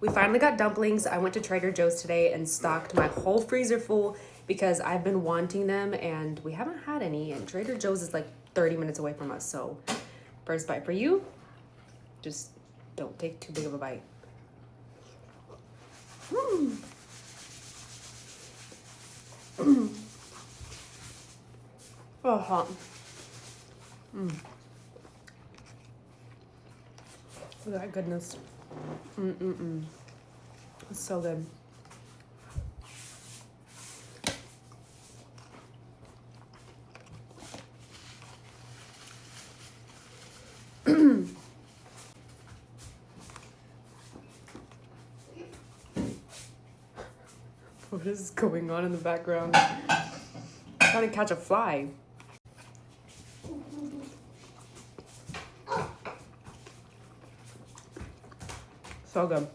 We finally got dumplings. I went to Trader Joe's today and stocked my whole freezer full because I've been wanting them and we haven't had any, and Trader Joe's is like 30 minutes away from us. So first bite for you. Just don't take too big of a bite. Oh, hot. Look at that goodness. It's so good. What is going on in the background? I'm trying to catch a fly. So good.